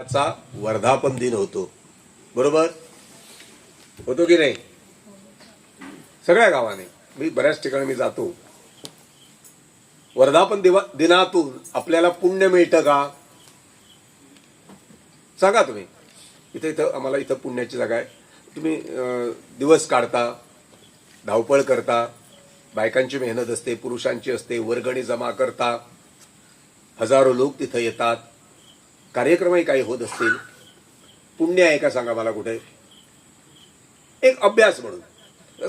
चा वर्धापन दिन होतो, बरोबर होतो की नाही? सगळ्या गावाने मी बऱ्याच ठिकाणी मी जातो. वर्धापन दिनातून आपल्याला पुण्य मिळतं का सांगा तुम्ही? इथं आम्हाला इथं पुण्याची जागा आहे. तुम्ही दिवस काढता, धावपळ करता, बायकांची मेहनत असते, पुरुषांची असते, वर्गणी जमा करता, हजारो लोक तिथं येतात, कार्यक्रमही काही होत असतील. पुण्य आहे का सांगा मला कुठे? एक अभ्यास म्हणून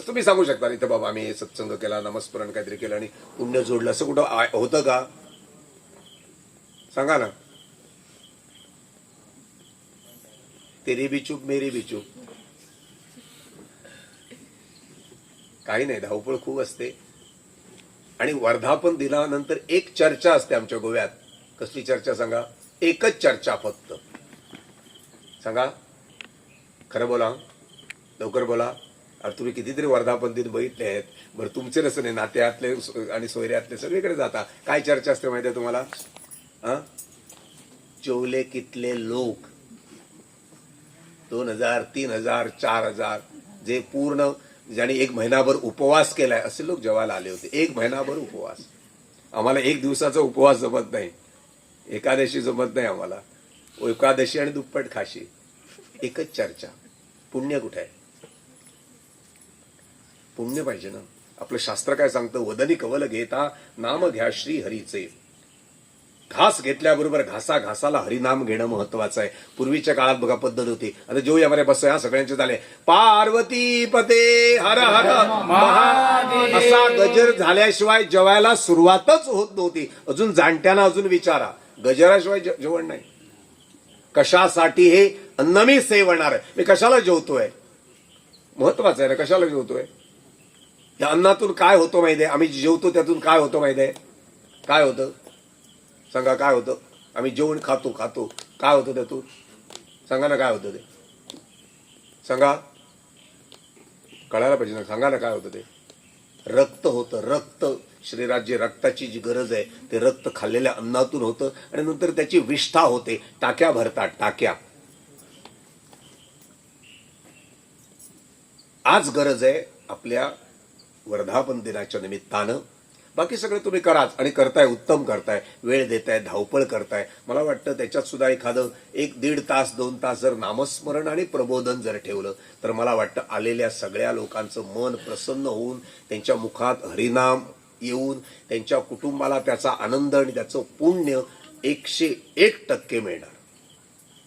तुम्ही सांगू शकता इथं बाबा आम्ही सत्संग केला, नामस्मरण काहीतरी केलं आणि पुण्य जोडलं, असं कुठं होतं का? सांगा ना. तेरी भी चूप मेरी भी चूप. काही नाही, धावपळ खूप असते. आणि वर्धापन दिनानंतर एक चर्चा असते आमच्या गोव्यात. कसली चर्चा सांगा? एकच चर्चा फक्त. सांगा, खरं बोला, लवकर बोला. अरे तुम्ही कितीतरी वर्धापन दिन बघितले आहेत. बरं तुमचे नसं नाही, नात्यातले आणि सोयऱ्यातले सगळीकडे जाता. काय चर्चा असते माहिती आहे तुम्हाला? जेवले कितले लोक? 2000, 3000, 4000, जे पूर्ण ज्यांनी एक महिनाभर उपवास केलाय असे लोक जेवायला आले होते. एक महिनाभर उपवास. आम्हाला एक दिवसाचा उपवास जमत नाही, एकादशी जमत नाही आम्हाला. एकादशी आणि दुप्पट खाशी. एकच चर्चा. पुण्य कुठे आहे? पुण्य पाहिजे ना. आपलं शास्त्र काय सांगतं? वदनी कवल घेता नाम घ्या श्री हरीचे. घास घेतल्याबरोबर घासाला हरिनाम घेणं महत्वाचं आहे. पूर्वीच्या काळात बघा पद्धत होती. आता जेवूया मारे बस, ह्या सगळ्यांचे झाले पार्वती पते हर हर महादेव असा गजर झाल्याशिवाय जेवायला सुरुवातच होत नव्हती. अजून जाणत्यांना अजून विचारा, गजराशिवाय जेवण नाही. कशासाठी हे अन्न मी सेवणार? मी कशाला जेवतोय? महत्वाचं आहे ना, कशाला जेवतोय? या अन्नातून काय होतं माहिती आहे? आम्ही जेवतो त्यातून काय होतं माहिती आहे? काय होतं सांगा? काय होतं? आम्ही जेवण खातो काय होतं त्यातून? सांगा ना, काय होतं ते? सांगा, कळायला पाहिजे ना. सांगा ना, काय होतं ते? रक्त होतं. रक्त, शरीरात जे रक्ताची जी गरज आहे ते रक्त खाल्लेल्या अन्नातून होतं आणि नंतर त्याची विष्ठा होते. टाक्या भरतात, टाक्या. आज गरज आहे आपल्या वर्धापन दिनाच्या निमित्तानं. बाकी सगळं तुम्ही कराच आणि करताय, उत्तम करताय, वेळ देताय, धावपळ करताय. मला वाटतं त्याच्यात सुद्धा एखादं 1-1.5 तास 2 तास जर नामस्मरण आणि प्रबोधन जर ठेवलं तर मला वाटतं आलेल्या सगळ्या लोकांचं मन प्रसन्न होऊन त्यांच्या मुखात हरिनाम येऊन त्यांच्या कुटुंबाला त्याचा आनंद आणि त्याचं पुण्य 101% मिळणार.